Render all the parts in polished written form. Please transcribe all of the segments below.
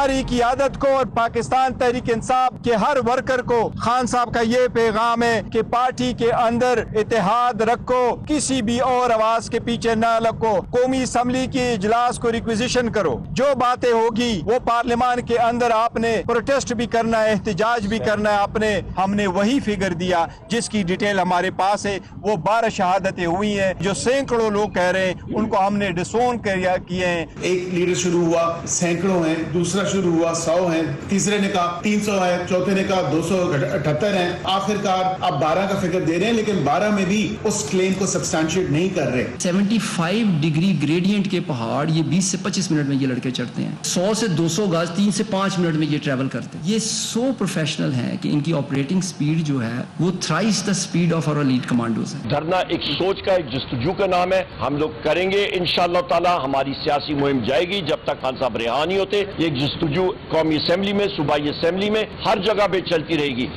हमारी क़ियादत को और पाकिस्तान तहरीक इंसाफ के हर वर्कर को खान साहब का ये पैगाम है कि पार्टी के अंदर इत्तेहाद रखो, किसी भी और आवाज के पीछे न लगो। कौमी असम्बली की इजलास को रिक्विजिशन करो, जो बातें होगी वो पार्लियामान के अंदर आपने प्रोटेस्ट भी करना है, एहतजाज भी करना है। हमने वही फिगर दिया जिसकी डिटेल हमारे पास है। वो 12 शहादतें हुई हैं जो सैकड़ों लोग कह रहे हैं, उनको हमने डिसोन किए हैं। एक लीडर शुरू हुआ, सैकड़ों हैं, दूसरा शुरू हुआ 100 हैं, तीसरे ने कहा 300 है, चौथे ने कहा 278 हैं, आखिरकार आप 12 का फिगर दे रहे हैं, लेकिन 12 में भी उस क्लेम को सब्सटैंशिएट नहीं कर रहे। 75 डिग्री ग्रेडियंट के पहाड़ ये 20 से 25 मिनट में ये लड़के चढ़ते हैं। 100 से 200 गज 3 से 5 मिनट में ये ट्रैवल करते हैं। ये सो प्रोफेशनल है कि इनकी ऑपरेटिंग स्पीड जो है वो thrice the speed of our elite commandos है। धरना एक सोच का, एक जस्तजू का नाम है। हम लोग करेंगे इंशाअल्लाह ताला। हमारी सियासी मुहिम जाएगी जब तक खान साहब रिहा नहीं होते। ये एक जस्तजू कौमी असेंबली में, सूबाई असेंबली में, हर जगह पे चलती रहेगी।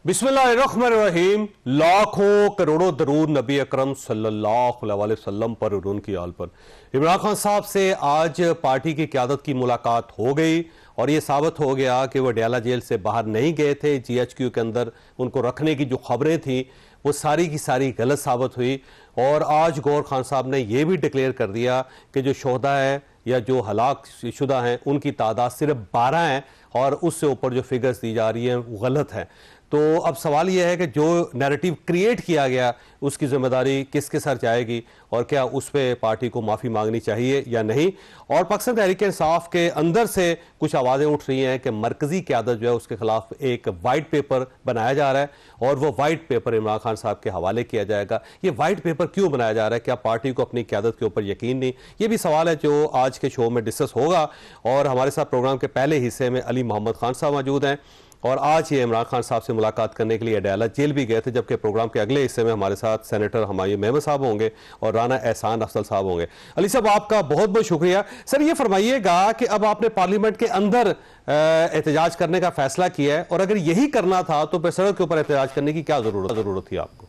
बिस्मिल्लाहिर्रहमानिर्रहीम। लाखों करोड़ों दरूद नबी अकरम सल्लल्लाहु अलैहि वसल्लम पर और उनकी आल पर। इमरान खान साहब से आज पार्टी की क़यादत की मुलाकात हो गई और ये साबित हो गया कि वो अडयाला जेल से बाहर नहीं गए थे। GHQ के अंदर उनको रखने की जो खबरें थी वो सारी की सारी गलत साबित हुई। और आज गौहर खान साहब ने यह भी डिक्लेयर कर दिया कि जो शोहदा है या जो हलाक शुदा हैं उनकी तादाद सिर्फ 12 हैं और उससे ऊपर जो फिगर्स दी जा रही हैं वो गलत हैं। तो अब सवाल यह है कि जो नैरेटिव क्रिएट किया गया उसकी जिम्मेदारी किसके सर जाएगी और क्या उस पर पार्टी को माफ़ी मांगनी चाहिए या नहीं। और पाकिस्तान तहरीक इंसाफ के अंदर से कुछ आवाज़ें उठ रही हैं कि मरकज़ी क़यादत जो है उसके खिलाफ एक वाइट पेपर बनाया जा रहा है और वो वाइट पेपर इमरान खान साहब के हवाले किया जाएगा। ये वाइट पेपर क्यों बनाया जा रहा है? क्या पार्टी को अपनी क़यादत के ऊपर यकीन नहीं? ये भी सवाल है जो आज के शो में डिस्कस होगा। और हमारे साथ प्रोग्राम के पहले हिस्से में अली मोहम्मद खान साहब मौजूद हैं और आज ये इमरान खान साहब से मुलाकात करने के लिए अडयाला जेल भी गए थे, जबकि प्रोग्राम के अगले हिस्से में हमारे साथ सेनेटर हुमायूं मेमन साहब होंगे और राना एहसान अफजल साहब होंगे। अली साहब आपका बहुत बहुत शुक्रिया। सर ये फरमाइएगा कि अब आपने पार्लियामेंट के अंदर एहतजाज करने का फैसला किया है और अगर यही करना था तो फिर सड़क के ऊपर एहतजाज करने की क्या जरूरत थी आपको?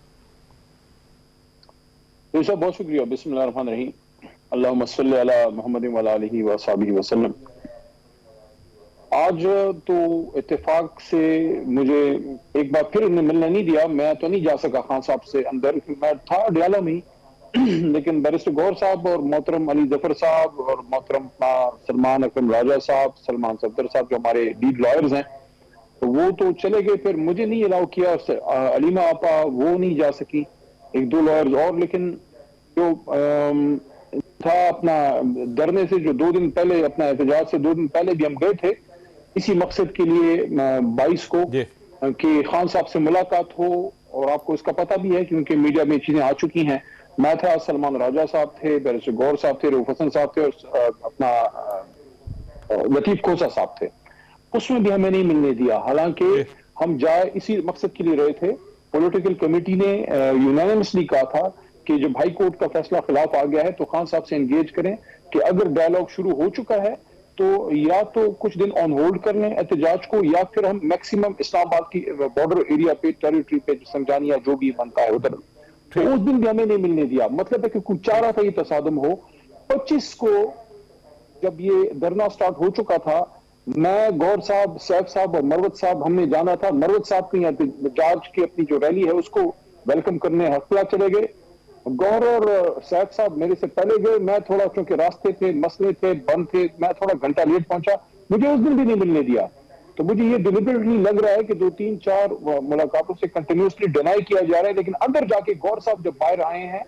बहुत शुक्रिया। बिस्मिल्लाहिर्रहमानिर्रहीम। अल्लाहुम्मा सल्ली अला मुहम्मद व अला आलिहि व अस्हाबिहि वसल्लम। आज तो इत्तेफाक से मुझे एक बार फिर उन्हें मिलने नहीं दिया। मैं तो नहीं जा सका खान साहब से अंदर, मैं था अडयाला में लेकिन बैरिस्टर गौहर साहब और मोहतरम अली जफर साहब और मोहतरम सलमान अकरम राजा साहब, सलमान सफदर साहब जो हमारे लीड लॉयर्स हैं, तो वो तो चले गए। फिर मुझे नहीं अलाउ किया। अलीमा आपा वो नहीं जा सकी, एक दो लॉयर्स और। लेकिन जो था अपना डरने से, जो 2 दिन पहले अपना एहतजाज से 2 दिन पहले भी हम गए थे इसी मकसद के लिए 22 को कि खान साहब से मुलाकात हो। और आपको इसका पता भी है क्योंकि मीडिया में चीजें आ चुकी हैं। मैं था, सलमान राजा साहब थे, बैरिस्टर गौहर साहब थे, रऊफ हसन साहब थे और अपना लतीफ खोसा साहब थे। उसमें भी हमें नहीं मिलने दिया, हालांकि हम जाए इसी मकसद के लिए रहे थे। पॉलिटिकल कमेटी ने यूनानिमसली कहा था कि जब हाई कोर्ट का फैसला खिलाफ आ गया है तो खान साहब से एंगेज करें कि अगर डायलॉग शुरू हो चुका है तो या तो कुछ दिन ऑन होल्ड कर लें एहतजाज को, या फिर हम मैक्सिमम इस्लामाबाद की बॉर्डर एरिया पे, टेरिटरी पे, समझानिया जो भी बनता है उधर, तो उस दिन भी हमें नहीं मिलने दिया। मतलब है कि कुछ चाह रहा था ये तसादम हो। 25 को जब ये धरना स्टार्ट हो चुका था, मैं, गौहर साहब, सैफ साहब और मरवत साहब हमने जाना था। मरवत साहब की एहतजाज की अपनी जो रैली है उसको वेलकम करने हफ्ता चले गए। गौहर और सैफ साहब मेरे से पहले गए। मैं थोड़ा, क्योंकि रास्ते थे, मसले थे, बंद थे, मैं थोड़ा घंटा लेट पहुंचा। मुझे उस दिन भी नहीं मिलने दिया। तो मुझे ये डिलिबरेटली लग रहा है कि 2-3-4 मुलाकातों से कंटिन्यूसली डिनाई किया जा रहा है। लेकिन अंदर जाके गौहर साहब जब बाहर आए हैं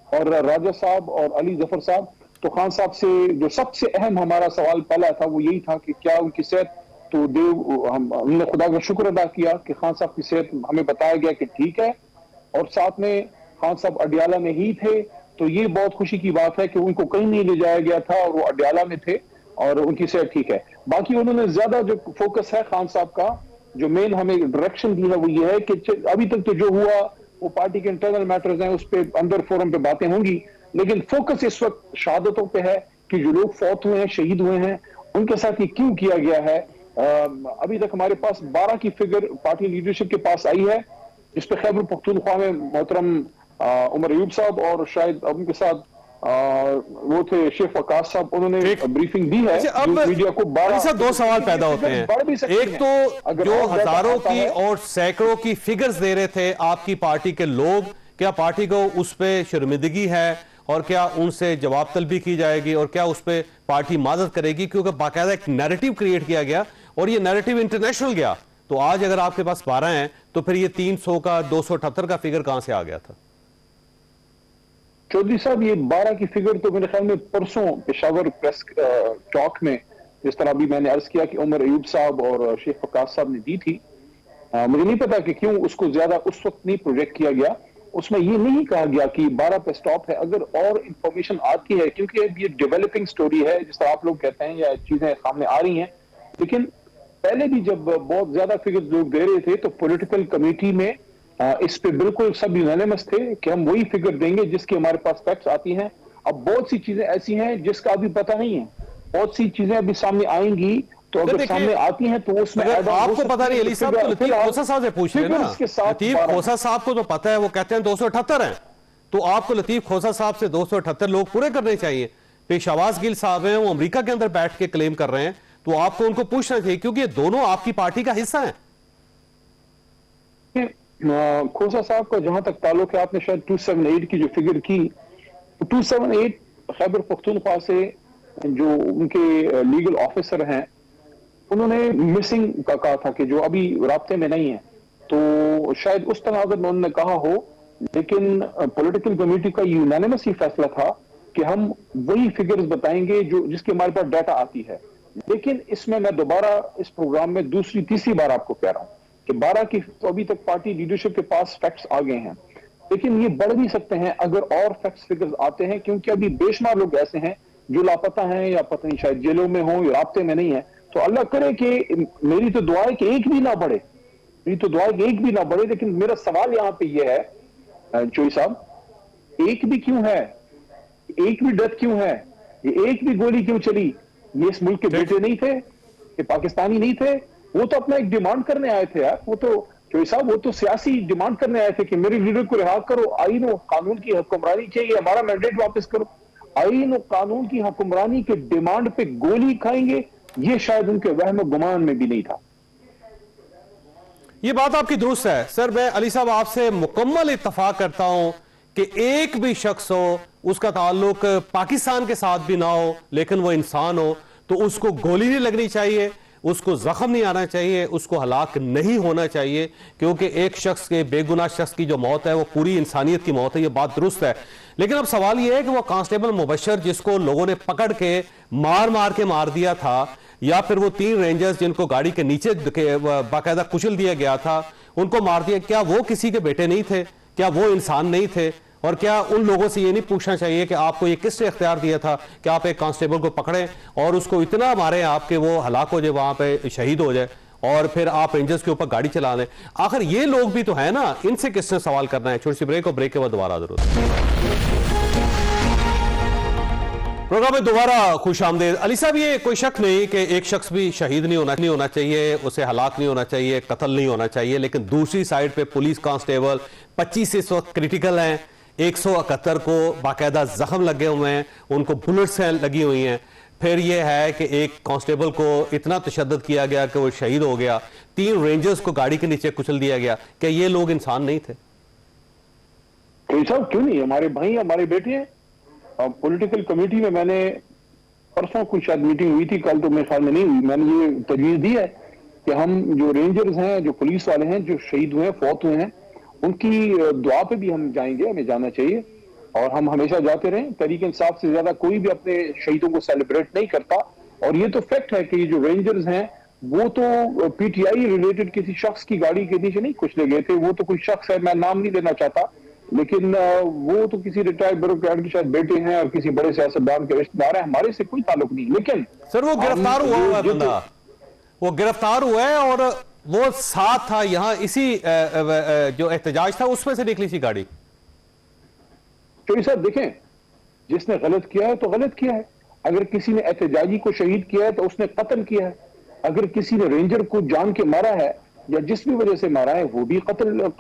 और राजा साहब और अली जफर साहब, तो खान साहब से जो सबसे अहम हमारा सवाल पहला था वो यही था कि क्या उनकी सेहत, तो हमने खुदा का शुक्र अदा किया कि खान साहब की सेहत हमें बताया गया कि ठीक है। और साथ में खान साहब अडयाला में ही थे, तो ये बहुत खुशी की बात है कि उनको कहीं नहीं ले जाया गया था और वो अडयाला में थे और उनकी सेहत ठीक है। बाकी उन्होंने ज्यादा जो फोकस है खान साहब का, जो मेन हमें डायरेक्शन दी है वो ये है कि अभी तक तो जो हुआ वो पार्टी के इंटरनल मैटर्स हैं, उस पर अंदर फोरम पे बातें होंगी, लेकिन फोकस इस वक्त शहादतों पे है कि जो लोग फौत हुए हैं, शहीद हुए हैं, उनके साथ ये क्यों किया गया है। अभी तक हमारे पास 12 की फिगर पार्टी लीडरशिप के पास आई है, जिस पे खैबर पख्तूनख्वा में मोहतरम उमर अयूब साहब और शायद उनके साथ वो थे शेख वकास साहब, उन्होंने ब्रीफिंग दी है। अच्छा, अब मीडिया को 12 दो सवाल पैदा होते हैं। एक तो जो हजारों की और सैकड़ों की फिगर्स दे रहे थे आपकी पार्टी के लोग, क्या पार्टी को उस पर शर्मिंदगी है और क्या उनसे जवाब तलबी की जाएगी और क्या उस पर पार्टी मदद करेगी? क्योंकि बाकायदा एक नैरेटिव क्रिएट किया गया और ये नैरेटिव इंटरनेशनल गया। तो आज अगर आपके पास 12 हैं तो फिर ये 300 का 278 का फिगर कहां से आ गया था? चौधरी साहब, ये 12 की फिगर तो मेरे ख्याल में परसों पेशावर प्रेस टॉक में, जिस तरह अभी मैंने अर्ज किया कि उमर अयूब साहब और शेख वकास साहब ने दी थी, मुझे नहीं पता कि क्यों उसको ज्यादा उस वक्त नहीं प्रोजेक्ट किया गया। उसमें ये नहीं कहा गया कि 12 पे स्टॉप है। अगर और इंफॉर्मेशन आती है, क्योंकि ये डेवलपिंग स्टोरी है जिस तरह आप लोग कहते हैं, या चीजें सामने आ रही हैं, लेकिन पहले भी जब बहुत ज्यादा फिगर लोग दे रहे थे तो पॉलिटिकल कमेटी में इस पे बिल्कुल सब यूनानिमस थे कि हम वही फिगर देंगे जिसकी हमारे पास फैक्ट्स आती हैं। अब बहुत सी चीजें ऐसी हैं जिसका अभी पता नहीं है, बहुत सी चीजें अभी सामने आएंगी, तो अगर सामने आती हैं तो उसमें आपको पता नहीं। अली साहब, तो लतीफ खोसा साहब से पूछ लेना। लतीफ खोसा साहब को तो पता है, वो कहते हैं 278 हैं, तो आपको लतीफ खोसा साहब से 278 लोग पूरे करने चाहिए। पेशावाज गिल साहब हैं, वो अमेरिका के अंदर बैठ के क्लेम कर रहे हैं, तो आपको उनको पूछना चाहिए क्योंकि ये दोनों आपकी पार्टी का हिस्सा है। खोसा साहब का जहां तक ताल्लुक है, आपने शायद 278 की जो फिगर की, 278 खैबर पख्तूनख्वा से जो उनके लीगल ऑफिसर हैं, उन्होंने मिसिंग का कहा था कि जो अभी राब्ते में नहीं है, तो शायद उस तरह अगर उन्होंने कहा हो, लेकिन पॉलिटिकल कमेटी का यूनानिमस ही फैसला था कि हम वही फिगर्स बताएंगे जो जिसकी हमारे पास डाटा आती है। लेकिन इसमें मैं दोबारा इस प्रोग्राम में दूसरी तीसरी बार आपको कह रहा हूं कि 12 की तो अभी तक पार्टी लीडरशिप के पास फैक्ट्स आ गए हैं, लेकिन ये बढ़ भी सकते हैं अगर और फैक्ट्स फिगर्स आते हैं, क्योंकि अभी बेशुमार लोग ऐसे हैं जो लापता हैं या पता नहीं शायद जेलों में हो या राब्ते में नहीं है। तो अल्लाह करे कि मेरी तो दुआ है कि एक भी ना बढ़े, मेरी तो दुआ है कि एक भी ना बढ़े। लेकिन मेरा सवाल यहाँ पे ये है चोई साहब, एक भी क्यों है, एक भी डेथ क्यों है, ये एक भी गोली क्यों चली? ये इस मुल्क के बेटे नहीं थे, ये पाकिस्तानी नहीं थे, वो तो अपना एक डिमांड करने आए थे यार। वो तो चोई साहब, वो तो सियासी डिमांड करने आए थे कि मेरे लीडर को रिहा करो, आईन और कानून की हुक्मरानी चाहिए, हमारा मैंडेट वापस करो। आईन और कानून की हुक्मरानी के डिमांड पे गोली खाएंगे, ये शायद उनके वहम गुमान में भी नहीं था। ये बात आपकी दुरुस्त है सर। मैं अली साहब आपसे मुकम्मल इत्तफाक करता हूं कि एक भी शख्स हो, उसका ताल्लुक पाकिस्तान के साथ भी ना हो, लेकिन वो इंसान हो, तो उसको गोली नहीं लगनी चाहिए, उसको जख्म नहीं आना चाहिए, उसको हलाक नहीं होना चाहिए, क्योंकि एक शख्स के, बेगुनाह शख्स की जो मौत है वो पूरी इंसानियत की मौत है। ये बात दुरुस्त है। लेकिन अब सवाल ये है कि वो कांस्टेबल मुबशर जिसको लोगों ने पकड़ के मार के मार दिया था, या फिर वो 3 रेंजर्स जिनको गाड़ी के नीचे बाकायदा कुचल दिया गया था, उनको मार दिया, क्या वो किसी के बेटे नहीं थे? क्या वो इंसान नहीं थे? और क्या उन लोगों से ये नहीं पूछना चाहिए कि आपको ये किसने इख्तियार दिया था कि आप एक कांस्टेबल को पकड़ें और उसको इतना मारें आपके वो हलाक हो जाए, वहां पे शहीद हो जाए, और फिर आप रेंजर्स के ऊपर गाड़ी चला लें? आखिर ये लोग भी तो है ना, इनसे किसने सवाल करना है? छोटी सी ब्रेक, और ब्रेक के बाद दोबारा जरूर प्रोग्राम में दोबारा खुश आमदेद। अली साहब, ये कोई शक नहीं कि एक शख्स भी शहीद नहीं होना चाहिए, उसे हलाक नहीं होना चाहिए, कत्ल नहीं होना चाहिए, लेकिन दूसरी साइड पे पुलिस कांस्टेबल 25 इस वक्त क्रिटिकल हैं, 171 को बाकायदा जख्म लगे हुए हैं, उनको बुलेट्स लगी हुई हैं। फिर यह है कि एक कांस्टेबल को इतना तशद्दुद किया गया कि वो शहीद हो गया, 3 रेंजर्स को गाड़ी के नीचे कुचल दिया गया। क्या ये लोग इंसान नहीं थे? साहब क्यों नहीं, हमारे भाई, हमारे बेटे हैं। पॉलिटिकल कमेटी में मैंने परसों कुछ शायद मीटिंग हुई थी, कल तो मेरे ख्याल में नहीं हुई, मैंने ये तजवीज दी है कि हम जो रेंजर्स हैं, जो पुलिस वाले हैं, जो शहीद हुए हैं, फौत हुए हैं, उनकी दुआ पे भी हम जाएंगे, हमें जाना चाहिए और हम हमेशा जाते रहें। तहरीक इंसाफ से ज्यादा कोई भी अपने शहीदों को सेलिब्रेट नहीं करता। और ये तो फैक्ट है कि ये जो रेंजर्स हैं वो तो पीटीआई रिलेटेड किसी शख्स की गाड़ी के नीचे नहीं कुचले गए थे। वो तो कोई शख्स है, मैं नाम नहीं लेना चाहता, लेकिन वो तो किसी रिटायर्ड ब्यूरोक्रेट के शायद बेटे हैं और किसी बड़े सियासतदान के रिश्तेदार हैं, हमारे से कोई ताल्लुक नहीं। लेकिन सर वो गिरफ्तार हुआ है बंदा, वो गिरफ्तार हुआ है और वो साथ था यहाँ, इसी जो एहतजाज था उसमें से निकली थी गाड़ी। चोरी साहब देखें, जिसने गलत किया है तो गलत किया है। अगर किसी ने एहतजाजी को शहीद किया है तो उसने कत्ल किया है। अगर किसी ने रेंजर को जान के मारा है या जिस भी वजह से मारा है वो भी कत्ल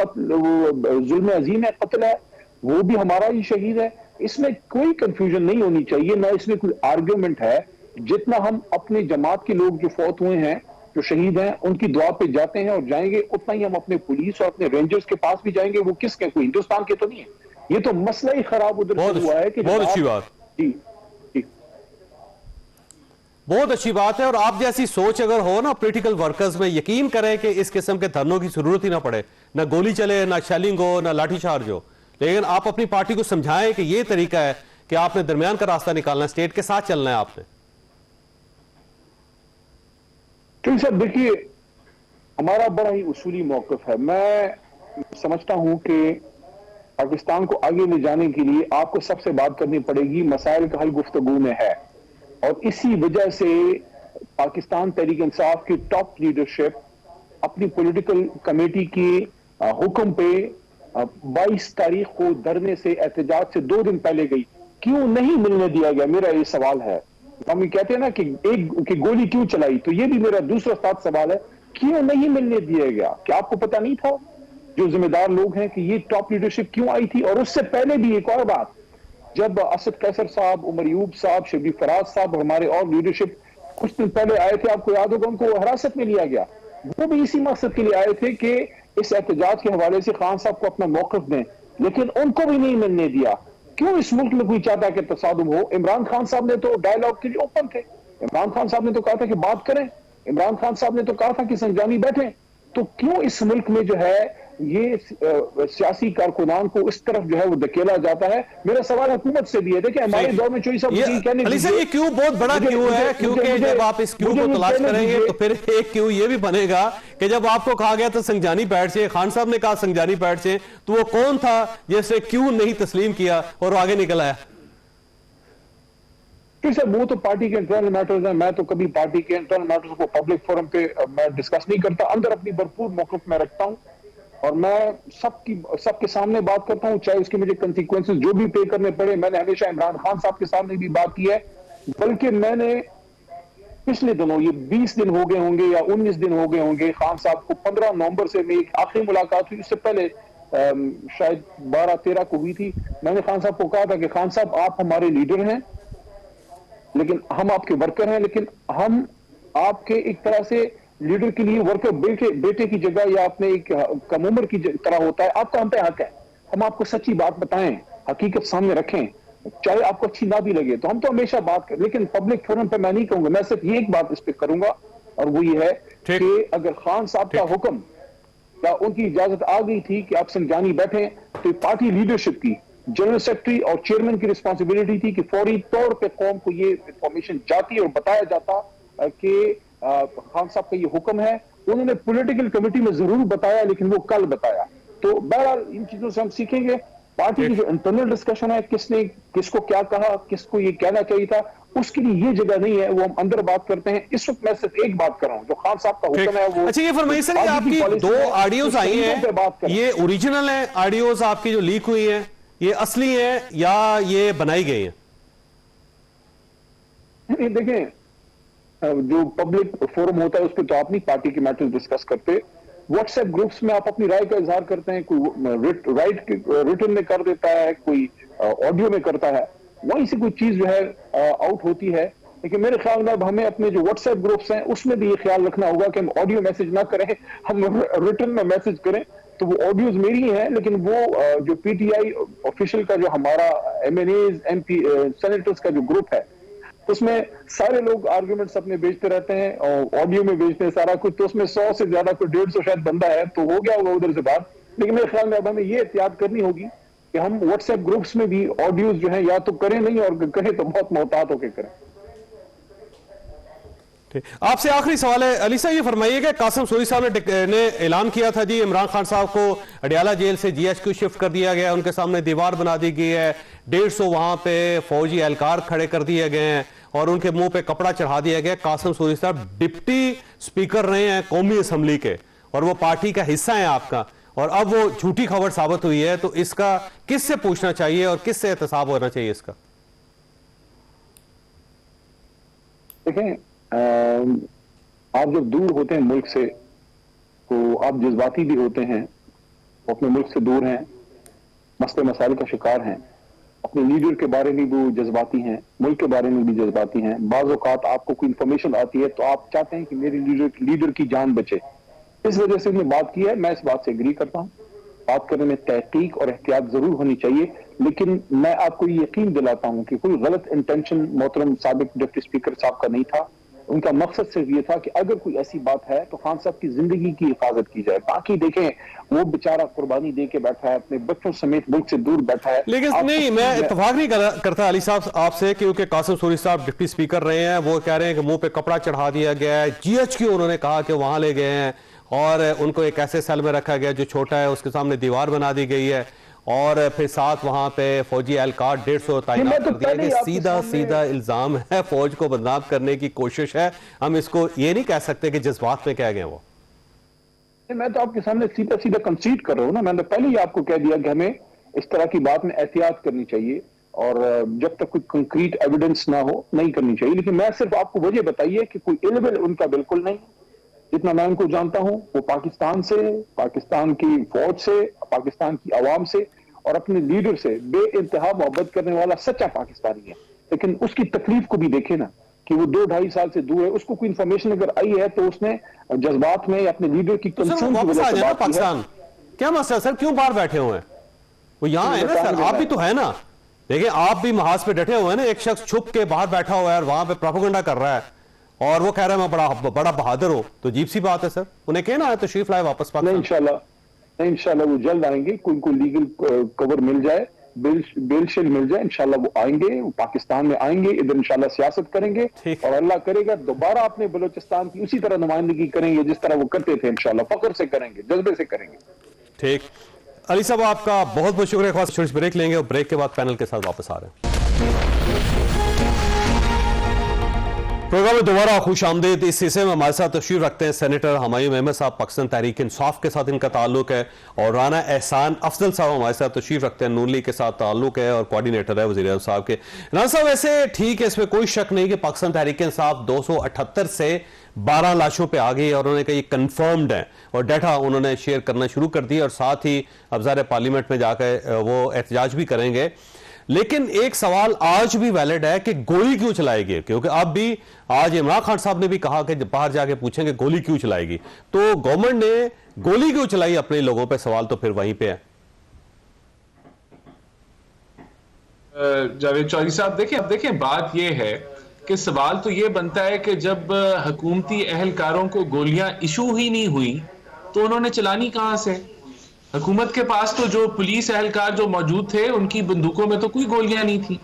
जुल्म अजीम है, कत्ल है, वो भी हमारा ही शहीद है। इसमें कोई कंफ्यूजन नहीं होनी चाहिए, ना इसमें कोई आर्ग्यूमेंट है। जितना हम अपने जमात के लोग जो फौत हुए हैं, जो शहीद हैं, उनकी दुआ पे जाते हैं और जाएंगे, उतना ही हम अपने पुलिस और अपने रेंजर्स के पास भी जाएंगे। वो किसके, कोई हिंदुस्तान के तो नहीं है। ये तो मसला ही खराब उधर से हुआ है कि बहुत अच्छी बात। जी, बहुत अच्छी बात है। और आप जैसी सोच अगर हो ना पॉलिटिकल वर्कर्स में, यकीन करें कि इस किस्म के धरनों की जरूरत ही ना पड़े, ना गोली चले, ना शेलिंग हो, ना लाठीचार्ज हो। लेकिन आप अपनी पार्टी को समझाएं कि ये तरीका है कि आपने दरमियान का रास्ता निकालना है, स्टेट के साथ चलना है आपने। क्योंकि सर देखिए, हमारा बड़ा ही उसूली मौकफ है। मैं समझता हूं कि पाकिस्तान को आगे ले जाने के लिए आपको सबसे बात करनी पड़ेगी, मसाइल का हल गुफ्तगू में है। और इसी वजह से पाकिस्तान तहरीक इंसाफ की टॉप लीडरशिप अपनी पॉलिटिकल कमेटी के हुक्म पे 22 तारीख को धरने से, एहतजाज से 2 दिन पहले गई। क्यों नहीं मिलने दिया गया, मेरा ये सवाल है। हम कहते हैं ना कि गोली क्यों चलाई, तो ये भी मेरा दूसरा साथ सवाल है, क्यों नहीं मिलने दिया गया? क्या आपको पता नहीं था, जो जिम्मेदार लोग हैं, कि ये टॉप लीडरशिप क्यों आई थी? और उससे पहले भी एक और बात, जब असद कैसर साहब, उमर यूब साहब, शबी फराज साहब, हमारे और लीडरशिप कुछ दिन पहले आए थे, आपको याद होगा, उनको हिरासत में लिया गया। वो भी इसी मकसद के लिए आए थे कि इस एहतजाज के हवाले से खान साहब को अपना मौकफ दें, लेकिन उनको भी नहीं मिलने दिया। क्यों इस मुल्क में कोई चाहता कि तसादुम हो? इमरान खान साहब ने तो डायलॉग के लिए ओपन थे। इमरान खान साहब ने तो कहा था कि बात करें, इमरान खान साहब ने तो कहा था कि संजानी बैठे। तो क्यों इस मुल्क में जो है ये सियासी कारकुनान को इस तरफ जो है वो धकेला जाता है? मेरा सवाल हुकूमत से भी है। देखिए हमारे दौर में चोई साहब ये क्यों बहुत बड़ा क्यों है, क्योंकि जब आप इस क्यों को तलाश करेंगे तो फिर एक क्यों ये भी बनेगा कि जब आपको कहा गया था संजानी बैठ से, खान साहब ने कहा संजानी बैठ से, तो वो कौन था जिसने क्यों नहीं तस्लीम किया और आगे निकल आया? सर वो तो पार्टी के इंटरनल मैटर्स हैं। मैं तो कभी पार्टी के इंटरनल मैटर्स को पब्लिक फोरम पे मैं डिस्कस नहीं करता, अंदर अपनी भरपूर मौक़िफ़ में रखता हूं और मैं सबके सामने बात करता हूं, चाहे उसके मुझे कंसिक्वेंसेस जो भी पे करने पड़े। मैंने हमेशा इमरान खान साहब के सामने भी बात की है, बल्कि मैंने पिछले दिनों, ये 20 दिन हो गए होंगे या 19 दिन हो गए होंगे, खान साहब को 15 नवंबर से मेरी आखिरी मुलाकात हुई, उससे पहले शायद 12-13 को हुई थी। मैंने खान साहब को कहा था कि खान साहब आप हमारे लीडर हैं, लेकिन हम आपके वर्कर हैं, लेकिन हम आपके एक तरह से लीडर के लिए वर्कर बेटे की जगह या अपने एक कम उम्र की तरह होता है। आपका हम पे हक है, हम आपको सच्ची बात बताएं, हकीकत सामने रखें, चाहे आपको अच्छी ना भी लगे। तो हम तो हमेशा बात करें, लेकिन पब्लिक फोरम पे मैं नहीं कहूंगा। मैं सिर्फ ये एक बात इस पे करूंगा, और वो ये है कि अगर खान साहब का हुक्म या उनकी इजाजत आ गई थी कि आप संजानी बैठे, तो पार्टी लीडरशिप की, जनरल सेक्रेटरी और चेयरमैन की रिस्पॉन्सिबिलिटी थी कि फौरी तौर पे कौम को ये इंफॉर्मेशन जाती और बताया जाता कि खान साहब का ये हुक्म है। उन्होंने पॉलिटिकल कमेटी में जरूर बताया, लेकिन वो कल बताया। तो बहरहाल इन चीजों से हम सीखेंगे। पार्टी की जो इंटरनल डिस्कशन है, किसने किसको क्या कहा, किसको ये कहना चाहिए था, उसके लिए ये जगह नहीं है, वो हम अंदर बात करते हैं। इस वक्त मैं सिर्फ एक बात कर रहा हूं, जो खान साहब का हुक्म है वो। अच्छा, ये फरमाइए सर, आपकी 2 ऑडियोज आई हैं, ये ओरिजिनल है ऑडियोज आपकी जो लीक हुई है, ये असली है या ये बनाई गई है? देखें, जो पब्लिक फोरम होता है उस पर तो आप नहीं पार्टी के मैटर्स डिस्कस करते। व्हाट्सएप ग्रुप्स में आप अपनी राय का इजहार करते हैं, कोई रिटन में कर देता है, कोई ऑडियो में करता है, वहीं से कोई चीज जो है आउट होती है। लेकिन मेरे ख्याल में अब हमें अपने जो व्हाट्सएप ग्रुप्स हैं उसमें भी ये ख्याल रखना होगा कि हम ऑडियो मैसेज ना करें, हम रिटन में मैसेज करें। तो वो ऑडियोज मेरी ही हैं, लेकिन वो जो पीटीआई ऑफिशियल का जो हमारा एमएनएज एमपी सेनेटर्स का जो ग्रुप है, उसमें सारे लोग आर्गुमेंट्स अपने भेजते रहते हैं और ऑडियो में भेजते हैं सारा कुछ। तो उसमें 100 से ज्यादा, कोई 150 शायद बंदा है, तो हो गया होगा उधर से बात। लेकिन मेरे ख्याल में अब हमें ये एहतियात करनी होगी कि हम व्हाट्सएप ग्रुप्स में भी ऑडियोज जो है या तो करें नहीं, और करें तो बहुत मोहतात होकर करें। आपसे आखिरी सवाल है अली साहब, ये फरमाइएगा, कासिम सोई साहब ने ऐलान किया था जी इमरान खान साहब को अडियाला जेल से जीएचक्यू शिफ्ट कर दिया गया, उनके सामने दीवार बना दी गई है, 150 वहां पे फौजी एहलकार खड़े कर दिए गए हैं और उनके मुंह पे कपड़ा चढ़ा दिया गया। कासिम सोई साहब डिप्टी स्पीकर रहे हैं कौमी असम्बली के और वो पार्टी का हिस्सा है आपका, और अब वो झूठी खबर साबित हुई है, तो इसका किससे पूछना चाहिए और किससे एहतसाब होना चाहिए इसका? देखें, आप जब दूर होते हैं मुल्क से तो आप जज्बाती भी होते हैं, अपने मुल्क से दूर हैं, मसले मसाइल का शिकार हैं। अपने लीडर के बारे में भी वो जज्बाती हैं, मुल्क के बारे में भी जज्बाती हैं। बाज़ औक़ात आपको कोई इंफॉर्मेशन आती है तो आप चाहते हैं कि मेरे लीडर की जान बचे, इस वजह से उन्होंने बात की है। मैं इस बात से एग्री करता हूँ, बात करने में तहकीक और एहतियात जरूर होनी चाहिए, लेकिन मैं आपको ये यकीन दिलाता हूँ कि कोई गलत इंटेंशन मोहतरम साबिक डिप्टी स्पीकर साहब का नहीं था। उनका मकसद सिर्फ ये था कि अगर कोई ऐसी बात है तो खान साहब की जिंदगी की हिफाजत की जाए। बाकी देखें, वो बेचारा कुर्बानी दे के बैठा है, अपने बच्चों समेत मुल्क से दूर बैठा है। लेकिन नहीं, मैं इत्तेफाक नहीं करता अली साहब आपसे, क्योंकि कासिम सूरी साहब डिप्टी स्पीकर रहे हैं, वो कह रहे हैं कि मुंह पे कपड़ा चढ़ा दिया गया है। GHQ उन्होंने कहा कि वहां ले गए हैं और उनको एक ऐसे सेल में रखा गया जो छोटा है, उसके सामने दीवार बना दी गई है और फिर साथ वहां पे फौजी एहलकार 150 तैनात कर दिया गया। सीधा सीधा इल्जाम है, फौज को बदनाम करने की कोशिश है। हम इसको ये नहीं कह सकते कि जज्बात में कह गए वो। मैं तो आपके सामने सीधा सीधा कंसीड कर रहा हूँ ना। मैंने पहले ही आपको कह दिया कि हमें इस तरह की बात में एहतियात करनी चाहिए और जब तक कोई कंक्रीट एविडेंस ना हो नहीं करनी चाहिए। लेकिन मैं सिर्फ आपको वजह बताइए कि कोई इल्म उनका बिल्कुल नहीं। जितना मैं उनको जानता हूं वो पाकिस्तान से, पाकिस्तान की फौज से, पाकिस्तान की आवाम से और अपने लीडर से बेइंतहा मोहब्बत करने वाला सच्चा पाकिस्तानी है। लेकिन उसकी तकलीफ को भी देखे ना कि वो 2-2.5 साल से दूर है। उसको कोई इंफॉर्मेशन अगर आई है तो उसने जज्बात में अपने लीडर की कंसर्न की वजह से बात पाकिस्तान क्या मसला सर, क्यों बाहर बैठे हुए हैं? वो यहाँ है ना सर, आप भी तो है ना। देखिए आप भी महाज पे डटे हुए हैं ना। एक शख्स छुप के बाहर बैठा हुआ है और वहां पे प्रोपेगेंडा कर रहा है और वो कह रहा है मैं बड़ा बहादुर हूं, तो अजीब सी बात है सर। उन्हें कहना है तशरीफ लाए वापस पाकिस्तान। इंशाल्लाह वो जल्द आएंगे। कोई लीगल कवर मिल जाए, बेल शेल मिल जाए, इंशाल्लाह वो आएंगे, वो पाकिस्तान में आएंगे, इधर इंशाल्लाह सियासत करेंगे और अल्लाह करेगा दोबारा अपने बलोचिस्तान की उसी तरह नुमाइंदगी करेंगे जिस तरह वो करते थे। इंशाल्लाह फख्र से करेंगे, जज्बे से करेंगे। ठीक, अली साहब आपका बहुत बहुत शुक्रिया। छोटी ब्रेक लेंगे और ब्रेक के बाद पैनल के साथ वापस आ रहे हैं। प्रोग्राम में दोबारा खुश आमदीद। इस हिस्से में हमारे साथ तशरीफ रखते हैं सेनेटर हुमायूं अहमद साहब, पाकिस्तान तहरीक इंसाफ के साथ इनका ताल्लुक है, और राना एहसान अफजल साहब हमारे साथ तशरीफ रखते हैं, नून लीग के साथ ताल्लुक है और कोऑर्डिनेटर है वज़ीर आज़म साहब के। राना साहब वैसे ठीक है, इसमें कोई शक नहीं कि पाकिस्तान तहरीक इंसाफ 278 से 12 लाशों पे आ गई और उन्होंने कहा ये कन्फर्म्ड है और डाटा उन्होंने शेयर करना शुरू कर दिया और साथ ही अफज़ार पार्लियामेंट में जाकर वो एहतजाज भी करेंगे। लेकिन एक सवाल आज भी वैलिड है कि गोली क्यों चलाएगी, क्योंकि अब भी आज इमरान खान साहब ने भी कहा कि बाहर जाके पूछेंगे गोली क्यों चलाएगी, तो गवर्नमेंट ने गोली क्यों चलाई अपने लोगों पे, सवाल तो फिर वहीं पे है। जावेद चौधरी साहब देखें बात यह है कि सवाल तो यह बनता है कि जब हुकूमती अहलकारों को गोलियां इशू ही नहीं हुई तो उन्होंने चलानी कहां से। हुकूमत के पास तो जो पुलिस अहलकार जो मौजूद थे उनकी बंदूकों में तो कोई गोलियां नहीं थी।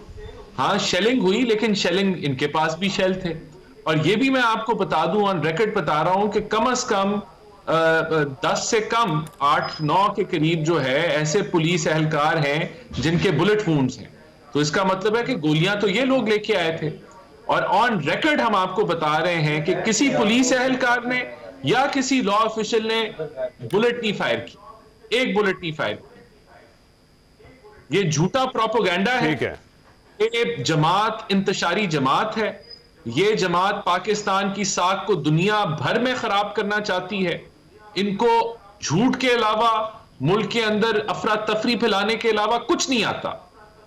हाँ शेलिंग हुई, लेकिन शेलिंग इनके पास भी शेल थे। और ये भी मैं आपको बता दूं, ऑन रिकॉर्ड बता रहा हूं कि कम से कम 10 से कम 8-9 के करीब जो है ऐसे पुलिस अहलकार हैं जिनके बुलेट वुंड्स हैं। तो इसका मतलब है कि गोलियां तो ये लोग लेके आए थे। और ऑन रिकॉर्ड हम आपको बता रहे हैं कि किसी पुलिस अहलकार ने या किसी लॉ ऑफिशियल ने बुलेट नहीं फायर की, एक बुलेट नहीं फायर की। ये झूठा प्रोपेगेंडा है। ये जमात इंतशारी जमात है। ये जमात पाकिस्तान की साख को दुनिया भर में खराब करना चाहती है। इनको झूठ के अलावा मुल्क के अंदर अफरा तफरी फैलाने के अलावा कुछ नहीं आता।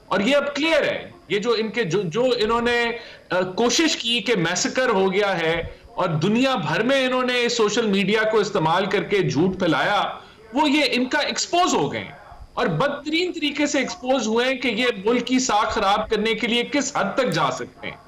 और ये अब क्लियर है, ये जो इनके जो इन्होंने कोशिश की कि मैसेकर हो गया है और दुनिया भर में इन्होंने सोशल मीडिया को इस्तेमाल करके झूठ फैलाया, वो ये इनका एक्सपोज हो गए और बदतरीन तरीके से एक्सपोज हुए हैं कि ये मुल्क की साख खराब करने के लिए किस हद तक जा सकते हैं।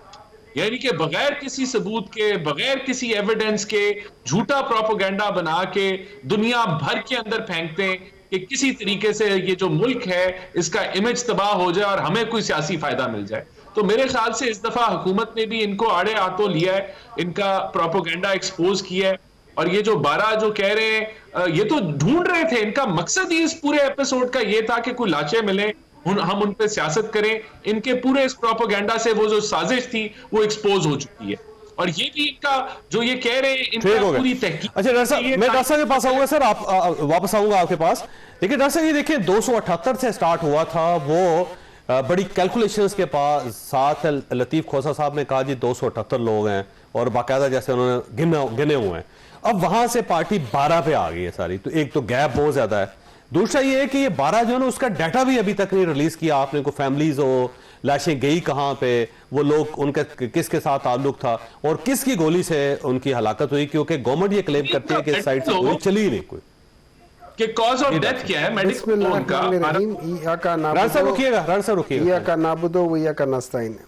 यानी कि बगैर किसी सबूत के, बगैर किसी एविडेंस के झूठा प्रोपेगेंडा बना के दुनिया भर के अंदर फेंकते हैं कि किसी तरीके से ये जो मुल्क है इसका इमेज तबाह हो जाए और हमें कोई सियासी फायदा मिल जाए। तो मेरे ख्याल से इस दफा हुकूमत ने भी इनको आड़े हाथों लिया है, इनका प्रोपेगेंडा एक्सपोज किया है। और ये जो 12 जो कह रहे हैं, ये तो ढूंढ रहे थे, इनका मकसद ही इस पूरे एपिसोड का ये था कि कोई लाशें मिले, हम उन पे सियासत करें। इनके पूरे इस प्रोपेगेंडा से वो जो साजिश थी वो एक्सपोज हो चुकी है। और ये भी इनका जो ये कह रहे हैं इनका पूरी तहकीक। अच्छा डॉक्टर साहब, मैं डॉक्टर साहब के पास आऊंगा सर, आप वापस आऊंगा आपके पास। देखिए डॉक्टर साहब, ये देखिए 278 से स्टार्ट हुआ था, वो बड़ी कैलकुलेशंस के साथ लतीफ खोसा साहब ने कहा जी 278 लोग हैं और बाकायदा जैसे उन्होंने गिने हुए हैं। अब वहां से पार्टी 12 पे आ गई है सारी, तो एक तो गैप बहुत ज्यादा है। दूसरा ये है कि ये 12 जो है उसका डाटा भी अभी तक नहीं रिलीज किया आपने, को फैमिलीज हो, लाशें गई कहाँ पे, वो लोग उनका किसके साथ ताल्लुक था और किसकी गोली से उनकी हलाकत हुई, क्योंकि गवर्नमेंट ये क्लेम करती है कि इस साइड से गोली चली ही नहीं कोई कि कॉज ऑफ डेथ क्या है मेडिकल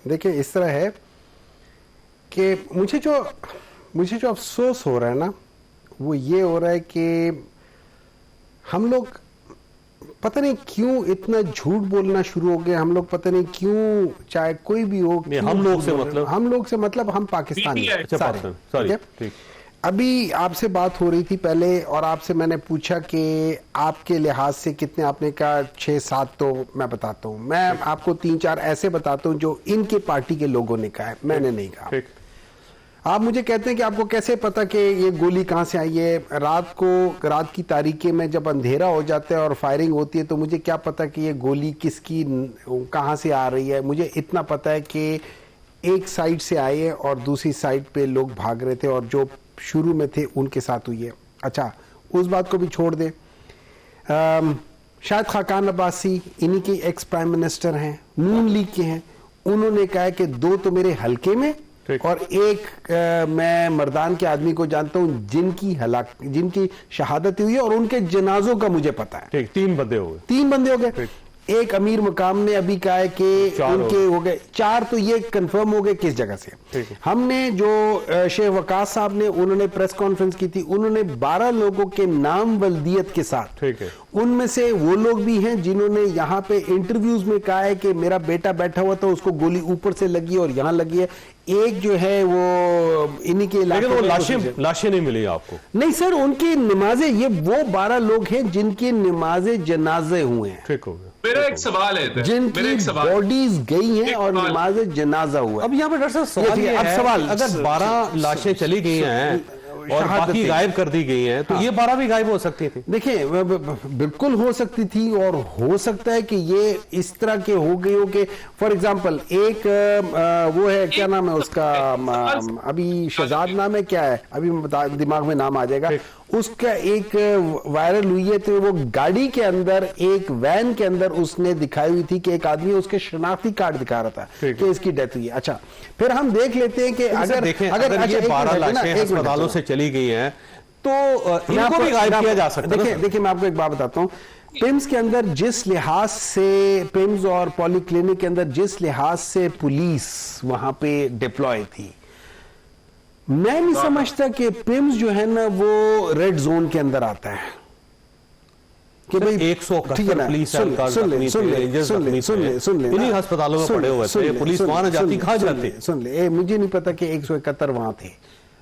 देखिए इस तरह है कि मुझे जो अफसोस हो रहा है ना, वो ये हो रहा है कि हम लोग पता नहीं क्यों इतना झूठ बोलना शुरू हो गए। हम लोग पता नहीं क्यों, चाहे कोई भी हो, हम लोग से मतलब हम पाकिस्तानी सारे। ठीक। अभी आपसे बात हो रही थी पहले और आपसे मैंने पूछा कि आपके लिहाज से कितने, आपने कहा 6-7, तो मैं बताता हूँ, मैं आपको 3-4 ऐसे बताता हूँ जो इनके पार्टी के लोगों ने कहा है, मैंने नहीं कहा। आप मुझे कहते हैं कि आपको कैसे पता कि ये गोली कहाँ से आई है? रात की तारीखें में जब अंधेरा हो जाता है और फायरिंग होती है तो मुझे क्या पता कि ये गोली किसकी कहाँ से आ रही है। मुझे इतना पता है कि एक साइड से आए है और दूसरी साइड पे लोग भाग रहे थे और जो शुरू में थे उनके साथ हुई है। अच्छा, उस बात को भी छोड़ दें, शायद खाकान अब्बासी इन्हीं के एक्स प्राइम मिनिस्टर हैं, नून लीग के हैं, उन्होंने कहा कि 2 तो मेरे हल्के में और एक मैं मर्दान के आदमी को जानता हूं जिनकी शहादत हुई है और उनके जनाजों का मुझे पता है। 3 बंदे हो गए। एक अमीर मकाम ने अभी कहा है कि उनके हो गए 4, तो ये कंफर्म हो गए किस जगह से। हमने जो शेख वकास साहब ने, उन्होंने प्रेस कॉन्फ्रेंस की थी, उन्होंने 12 लोगों के नाम वल्दियत के साथ, उनमें से वो लोग भी हैं जिन्होंने यहाँ पे इंटरव्यूज में कहा है कि मेरा बेटा बैठा हुआ था, उसको गोली ऊपर से लगी और यहाँ लगी है। एक जो है वो इन्हीं के इलाके में, लाशें नहीं मिली आपको? नहीं सर, उनकी नमाजें, ये वो 12 लोग हैं जिनकी नमाजें जनाजे हुए हैं। ठीक हो गया। मेरा एक सवाल है, जिनकी बॉडीज गई हैं और नमाज जनाजा हुआ। अब यहाँ पे डॉक्टर साहब सवाल ये है, अगर 12 लाशें चली गई हैं और बाकी गायब कर दी गई हैं, तो ये 12 भी गायब हो सकती थी। देखिए बिल्कुल हो सकती थी और हो सकता है कि ये इस तरह के हो गई हो कि फॉर एग्जांपल एक वो है, क्या नाम है उसका, अभी शहजाद नाम है, क्या है अभी दिमाग में नाम आ जाएगा, उसका एक वायरल हुई है, तो वो गाड़ी के अंदर, एक वैन के अंदर उसने दिखाई हुई थी कि एक आदमी उसके शनाख्ती कार्ड दिखा रहा था कि इसकी डेथ हुई है। अच्छा, फिर हम देख लेते हैं कि अगर ये 12 लाशें अस्पतालों से चली गई हैं तो इनको भी गायब किया जा सकता है। देखिए मैं आपको एक बात बताता हूँ, पिम्स के अंदर जिस लिहाज से, पिम्स और पॉलीक्लिनिक के अंदर जिस लिहाज से पुलिस वहां पे डिप्लॉय थी, मैं नहीं समझता कि पिम्स जो है ना वो रेड जोन के अंदर आता है कि भाई 171 पुलिस इन्हीं अस्पतालों में पड़े हुए थे, पुलिस वहां जाती, कहां जाती? सुन ले, मुझे नहीं पता कि 171 वहां थे,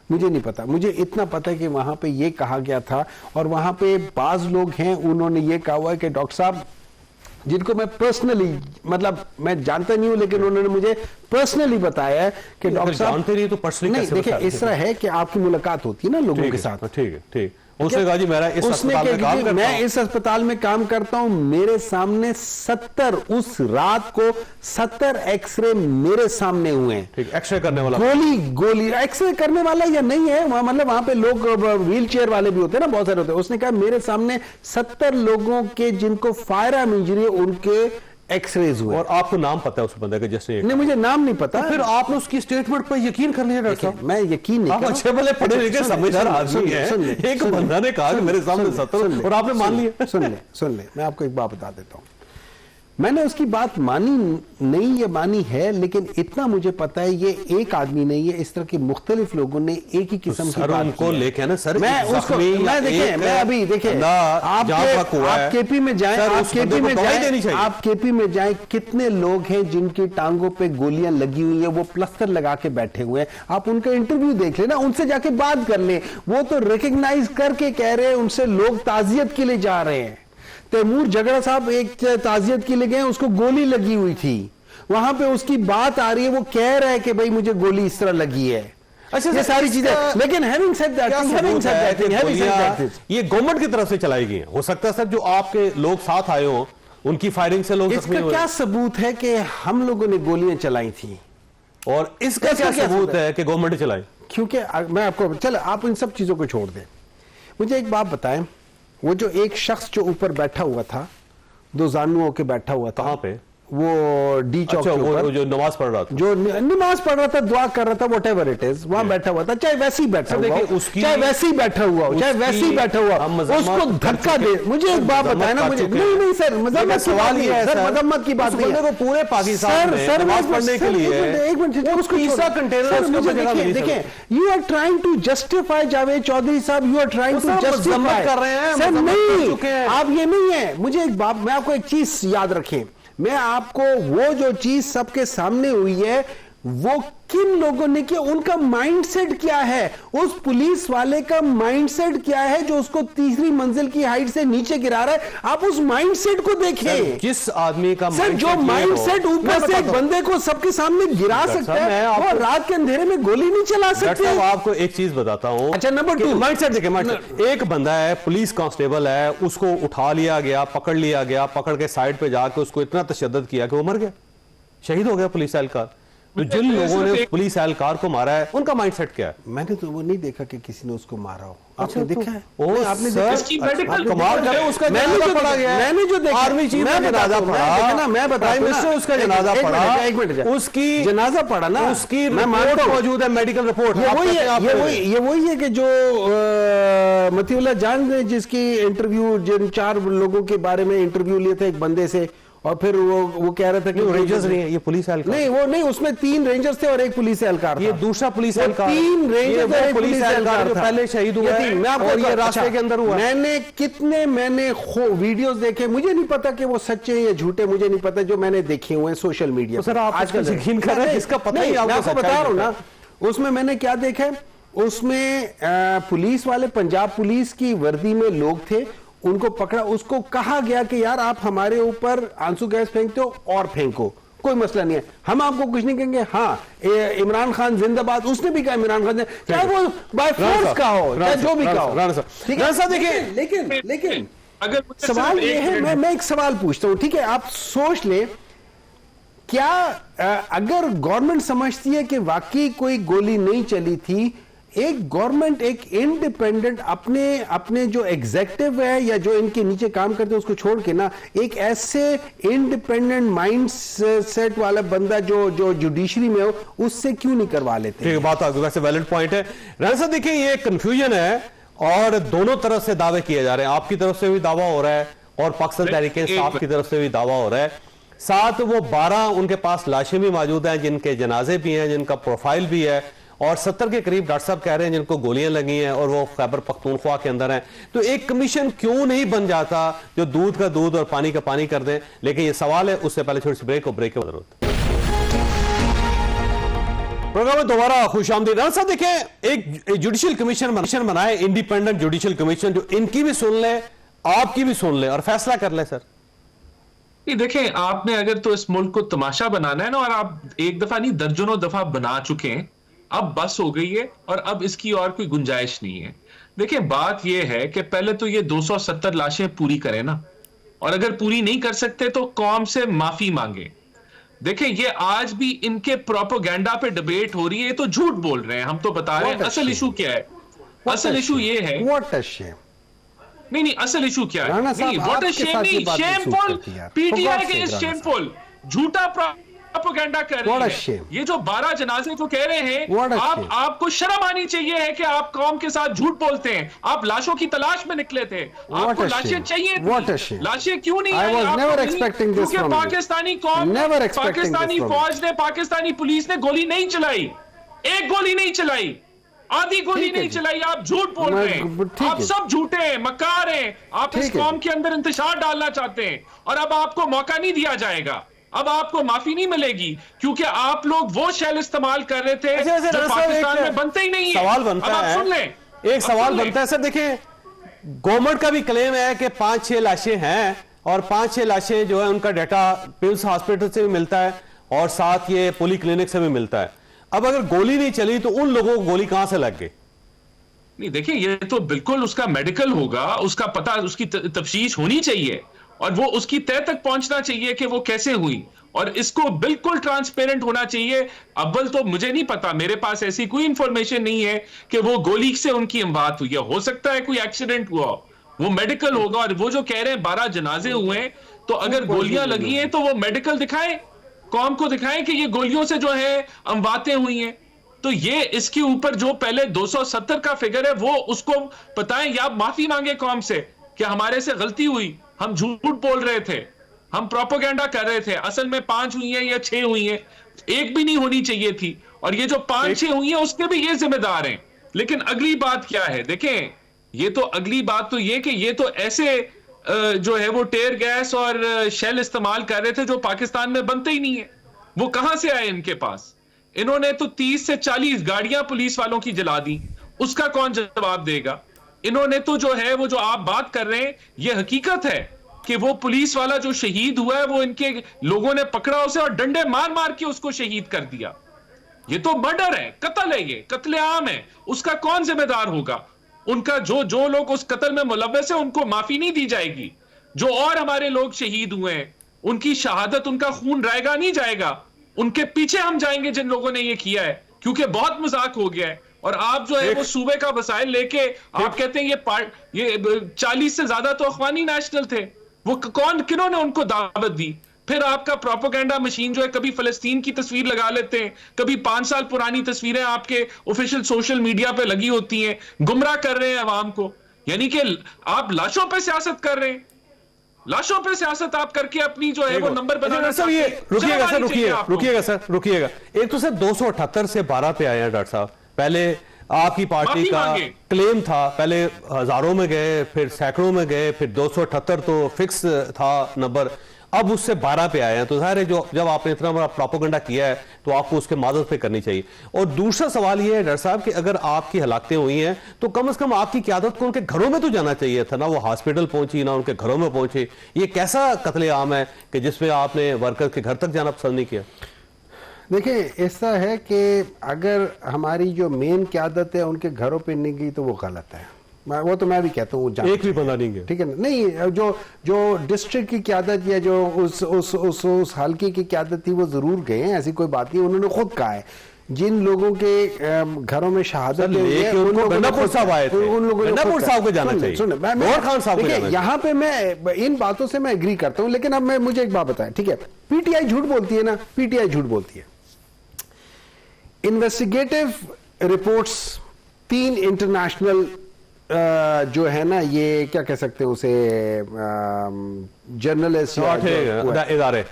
मुझे नहीं पता। मुझे इतना पता है कि वहां पे ये कहा गया था और वहां पे बाज लोग हैं, उन्होंने ये कहा हुआ है कि डॉक्टर साहब, जिनको मैं पर्सनली, मतलब मैं जानता नहीं हूं, लेकिन उन्होंने मुझे पर्सनली बताया है कि डॉक्टर साहब जानते नहीं तो पर्सनली नहीं, देखिए इस तरह है कि आपकी मुलाकात होती है ना लोगों के साथ। ठीक। उसने कहा जी मैं इस अस्पताल में काम करता हूं, मेरे सामने 70, उस रात को 70 एक्सरे मेरे सामने हुए हैं। एक्सरे करने वाला, गोली एक्सरे करने वाला या नहीं है, मतलब वहां पे लोग व्हील चेयर वाले भी होते हैं ना, बहुत सारे होते हैं। उसने कहा मेरे सामने 70 लोगों के जिनको फायर आर्म इंजरी, उनके एक्सरेज हुए। और आपको नाम पता है उस बंदे का जिसने? नहीं, मुझे नाम नहीं पता। तो फिर आपने उसकी स्टेटमेंट पर यकीन कर लिया डॉक्टर साहब? मैं यकीन नहीं कर रहा। अच्छे भले पढ़े लिखे समझदार आदमी है, एक बंदा ने कहा कि मेरे सामने 70 और आपने मान लिया। सुन ले, मैं आपको एक बात बता देता हूं, मैंने उसकी बात मानी नहीं, ये मानी है, लेकिन इतना मुझे पता है ये एक आदमी नहीं है, इस तरह के मुख्तलिफ लोगों ने एक ही किस्म की बात उनको लेके ना सर, मैं उसको, मैं अभी देखिए, आप केपी में जाएं, आप केपी में जाएं, कितने लोग हैं जिनकी टांगों पे गोलियां लगी हुई है, वो प्लास्टर लगा के बैठे हुए हैं। आप उनका इंटरव्यू देख लेना, उनसे जाके बात कर ले, वो तो रिकॉग्नाइज करके कह रहे हैं, उनसे लोग ताजियत के लिए जा रहे हैं। तैमूर झगड़ा साहब एक ताजियत के लिए गए, उसको गोली लगी हुई थी, वहां पे उसकी बात आ रही है, वो कह रहा है कि भाई मुझे गोली इस तरह लगी है। अच्छा, ये सारी चीजें, लेकिन having said that, ये गवर्नमेंट की तरफ से चलाई गई है। हो सकता है सर जो आपके लोग साथ आए हो, उनकी फायरिंग से लोग इसका क्या सबूत है कि हम लोगों ने गोलियां चलाई थी? और इसका क्या सबूत है कि गवर्नमेंट चलाई? क्योंकि मैं आपको, चलो आप इन सब चीजों को छोड़ दें, मुझे एक बात बताएं, वो जो एक शख्स जो ऊपर बैठा हुआ था, दो जानुओं के बैठा हुआ था, कहाँ पे? वो डी चौक के ऊपर, जो नमाज पढ़ रहा था, जो नमाज पढ़ रहा था, दुआ कर रहा था, व्हाटएवर इट इज, वहां बैठा हुआ था, चाहे वैसे ही बैठा हुआ हो, चाहे वैसे ही बैठा हुआ हो, चाहे वैसे ही बैठा हुआ, उसको धक्का दे। मुझे एक बात बताए ना, मुझे नहीं सर, मजम्मत सवाल ये है सर, मजम्मत की बात नहीं है, पूरे पाकिस्तान में नमाज पढ़ने के लिए एक मिनट, उसको तीसरा कंटेनर, देखें, you are trying to justify Javed Chaudhary साहब, you are trying to justify कर रहे हैं सर, नहीं, आप ये नहीं है। मुझे एक बात, मैं आपको एक चीज याद रखें, मैं आपको वो जो चीज सबके सामने हुई है, वो किन लोगों ने किया, उनका माइंडसेट क्या है, उस पुलिस वाले का माइंडसेट क्या है जो उसको तीसरी मंजिल की हाइट से नीचे गिरा रहा है। आप उस माइंडसेट को देखें। जिस आदमी का सर जो माइंडसेट ऊपर से एक बंदे को सबके सामने गिरा सकता है, वो रात के अंधेरे में गोली नहीं चला सकते। आपको एक चीज बताता हूं। अच्छा, नंबर 2 माइंडसेट देखिए, एक बंदा है, पुलिस कांस्टेबल है, उसको उठा लिया गया, पकड़ लिया गया, पकड़ के साइड पे जाके उसको इतना तशद्दुद किया कि वो मर गया, शहीद हो गया पुलिस एहलकार। तो जिन लोगों ने पुलिस एहलकार को मारा है, उनका माइंडसेट क्या है? मैंने तो वो नहीं देखा कि किसी ने उसको मारा हो। आपने देखा है? आपने कमाल करे, उसका जनाजा पढ़ा गया, मैंने जो देखा, आर्मी चीफ का जनाजा पढ़ा, मैं बता मिनिस्टर उसका जनाजा पढ़ा, एक मिनट, उसकी जनाजा पढ़ा ना, उसकी रिपोर्ट मौजूद है, मेडिकल रिपोर्ट। ये वही है कि जो मतीउल्लाह जान ने जिसकी इंटरव्यू, जिन 4 लोगों के बारे में इंटरव्यू लिए थे एक बंदे से, और फिर वो कह रहे थे कि रेंजर्स नहीं है, ये पुलिस एहलकार नहीं, वो नहीं, उसमें 3 रेंजर्स थे और एक पुलिस एहलकार था। ये दूसरा पुलिस एहलकार, 3 रेंजर्स और एक पुलिस एहलकार था, पहले शहीद हुआ है, मैं आपको ये रास्ते के अंदर हुआ। मैंने वीडियोस देखे, मुझे नहीं पता कि वो सच्चे या झूठे, मुझे नहीं पता, जो मैंने देखे हुए सोशल मीडिया। सर आप आजकल यकीन कर रहे हैं, इसका पता ही आपको बता रहा हूं ना, उसमें मैंने क्या देखा, उसमें पुलिस वाले, पंजाब पुलिस की वर्दी में लोग थे, उनको पकड़ा, उसको कहा गया कि यार आप हमारे ऊपर आंसू गैस फेंकते हो और फेंको, कोई मसला नहीं है, हम आपको कुछ नहीं कहेंगे। हाँ, इमरान खान जिंदाबाद, उसने भी कहा इमरान खान, चाहे वो बाय फोर्स का हो, चाहे जो भी का हो, ठीक है। देखिए, लेकिन अगर सवाल ये है, मैं एक सवाल पूछता हूं, ठीक है, आप सोच ले, क्या अगर गवर्नमेंट समझती है कि वाकई कोई गोली नहीं चली थी, एक गवर्नमेंट, एक इंडिपेंडेंट, अपने जो एग्जीक्यूटिव है या जो इनके नीचे काम करते हैं उसको छोड़ के ना, एक ऐसे इंडिपेंडेंट माइंड सेट वाला बंदा जो जुडिशरी में हो, उससे क्यों नहीं करवा लेते? ठीक बात, वैसे वैलिड पॉइंट है। राणा साहब देखिए, ये कंफ्यूजन है और दोनों तरफ से दावे किए जा रहे हैं, आपकी तरफ से भी दावा हो रहा है और पाकिस्तान तहरीक-ए-इंसाफ की तरफ से भी दावा हो रहा है। साथ वो 12 उनके पास लाशें भी मौजूद हैं, जिनके जनाजे भी हैं, जिनका प्रोफाइल भी है, और 70 के करीब डॉक्टर साहब कह रहे हैं जिनको गोलियां लगी हैं और वो खैबर पख्तूनख्वा के अंदर हैं। तो एक कमीशन क्यों नहीं बन जाता जो दूध का दूध और पानी का पानी कर दे? लेकिन ये सवाल है, उससे पहले छोटी सी ब्रेक और ब्रेक के बाद प्रोग्राम में दोबारा खुशामदीद। राणा साहब देखें, एक जुडिशियल कमीशन बनाए, इंडिपेंडेंट जुडिशियल कमीशन, जो इनकी भी सुन ले, आपकी भी सुन ले और फैसला कर ले। सर ये देखें, आपने अगर तो इस मुल्क को तमाशा बनाना है ना, और आप एक दफा नहीं दर्जनों दफा बना चुके हैं, अब बस हो गई है और अब इसकी और कोई गुंजाइश नहीं है। देखिए, बात यह है कि पहले तो ये 270 लाशें पूरी करें ना, और अगर पूरी नहीं कर सकते तो कौम से माफी मांगे। देखिए, ये आज भी इनके प्रोपेगेंडा पे डिबेट हो रही है, तो झूठ बोल रहे हैं, हम तो बता रहे हैं असल इशू क्या है। असल इशू ये है, नहीं, असल इशू क्या है, नहीं, व्हाट अ शेम, नहीं, शेमफुल, पीटीआई के इज शेमफुल, झूठा प्रोपेगेंडा कर रही है। ये जो 12 जनाजे जो कह रहे हैं, आपको शर्म आनी चाहिए है कि आप कौम के साथ झूठ बोलते हैं। आप लाशों की तलाश में निकले थे, आपको लाशें चाहिए थी, लाशें क्यों नहीं आई? क्योंकि पाकिस्तानी कौम, पाकिस्तानी फौज ने, पाकिस्तानी पुलिस ने गोली नहीं चलाई, एक गोली नहीं चलाई, आधी गोली नहीं चलाई। आप झूठ बोल रहे हैं, आप सब झूठे हैं, मक्कार हैं, आप इस कौम के अंदर इंतशार डालना चाहते हैं, और अब आपको मौका नहीं दिया जाएगा, अब आपको माफी नहीं मिलेगी, क्योंकि आप लोग वो शैल इस्तेमाल कर रहे थे जो पाकिस्तान में बनते ही नहीं है। सवाल बनता है, सुन लें, एक सवाल बनता है सर, देखिए, गवर्नमेंट का भी क्लेम है कि 5-6 लाशें हैं, और 5-6 लाशें जो है उनका डाटा पिल्स हॉस्पिटल से भी मिलता है और साथ ये पोली क्लिनिक से भी मिलता है। अब अगर गोली नहीं चली तो उन लोगों को गोली कहां से लग गई? नहीं, देखिए, ये तो बिल्कुल उसका मेडिकल होगा, उसका पता, उसकी तफ्तीश होनी चाहिए, और वो उसकी तय तक पहुंचना चाहिए कि वो कैसे हुई, और इसको बिल्कुल ट्रांसपेरेंट होना चाहिए। अव्वल तो मुझे नहीं पता, मेरे पास ऐसी कोई इंफॉर्मेशन नहीं है कि वो गोली से उनकी अमवात हुई है। हो सकता है कोई एक्सीडेंट हुआ, वो मेडिकल होगा। और वो जो कह रहे हैं 12 जनाजे हुए हैं, तो अगर गोलियां लगी हैं तो वो मेडिकल दिखाएं, कौम को दिखाएं कि ये गोलियों से जो है अमवातें हुई हैं। तो ये इसके ऊपर जो पहले 270 का फिगर है वो उसको बताएं, या माफी मांगे कौम से कि हमारे से गलती हुई, हम झूठ बोल रहे थे, हम प्रोपेगेंडा कर रहे थे, असल में 5 हुई हैं या 6 हुई हैं, एक भी नहीं होनी चाहिए थी, और ये जो 5-6 हुई हैं उसके भी ये जिम्मेदार हैं। लेकिन अगली बात क्या है, देखें, ये तो अगली बात तो ये कि ये तो ऐसे जो है वो टेयर गैस और शेल इस्तेमाल कर रहे थे जो पाकिस्तान में बनते ही नहीं है। वो कहां से आए इनके पास? इन्होंने तो 30 से 40 गाड़ियां पुलिस वालों की जला दी, उसका कौन जवाब देगा? इन्होंने तो जो है वो जो आप बात कर रहे हैं, ये हकीकत है कि वो पुलिस वाला जो शहीद हुआ है वो इनके लोगों ने पकड़ा उसे और डंडे मार मार के उसको शहीद कर दिया। ये तो मर्डर है, कत्ल है, ये कत्ले आम है। उसका कौन जिम्मेदार होगा? उनका जो लोग उस कत्ल में मुलव्वस है उनको माफी नहीं दी जाएगी। जो और हमारे लोग शहीद हुए हैं उनकी शहादत, उनका खून रहेगा नहीं जाएगा, उनके पीछे हम जाएंगे जिन लोगों ने ये किया है, क्योंकि बहुत मजाक हो गया है। और आप जो है वो सूबे का वसाइल लेके आप कहते हैं ये 40 से ज्यादा तो अखवानी नेशनल थे, वो किन्होंने उनको दावत दी? फिर आपका प्रोपेगेंडा मशीन जो है कभी फलस्तीन की तस्वीर लगा लेते हैं, कभी 5 साल पुरानी तस्वीरें आपके ऑफिशियल सोशल मीडिया पे लगी होती हैं, गुमराह कर रहे हैं अवाम को। यानी कि आप लाशों पे सियासत कर रहे हैं, लाशों पे सियासत आप करके अपनी जो है वो नंबर बनाना चाहते हैं। रुकिएगा। एक तो सर 278 से 12 पे आए हैं डॉक्टर साहब। पहले आपकी पार्टी का क्लेम था, पहले हजारों में गए, फिर सैकड़ों में गए, फिर 278 तो फिक्स था नंबर, अब उससे 12 पे आए हैं। तो जाहिर है जब आपने इतना बड़ा प्रोपेगेंडा किया है तो आपको उसके मादद पे करनी चाहिए। और दूसरा सवाल यह है डॉक्टर साहब कि अगर आपकी हलाकतें हुई हैं तो कम से कम आपकी क़यादत को उनके घरों में तो जाना चाहिए था ना। वो हॉस्पिटल पहुंची ना उनके घरों में पहुंची। ये कैसा कत्लेआम है कि जिसमें आपने वर्कर के घर तक जाना पसंद नहीं किया? देखिए, ऐसा है कि अगर हमारी जो मेन क़यादत है उनके घरों पे नहीं गई तो वो गलत है। वो तो मैं भी कहता हूँ, एक भी बंदा नहीं गया, ठीक है ना? नहीं, जो डिस्ट्रिक्ट की क़यादत या जो उस हल्के की क़यादत थी वो जरूर गए हैं, ऐसी कोई बात नहीं। उन्होंने खुद कहा है जिन लोगों के घरों में शहादत गंडापुर साहब आए थे, उन लोगों गंडापुर साहब को जाना चाहिए, गौहर खान साहब को जाना चाहिए। यहाँ पे मैं इन बातों से मैं एग्री करता हूँ, लेकिन अब मुझे एक बात बताएं, ठीक है? पीटीआई झूठ बोलती है ना, पीटीआई झूठ बोलती है। इन्वेस्टिगेटिव रिपोर्ट्स 3 इंटरनेशनल जो है ना, ये क्या कह सकते हैं उसे, जर्नलिस्ट इदारे,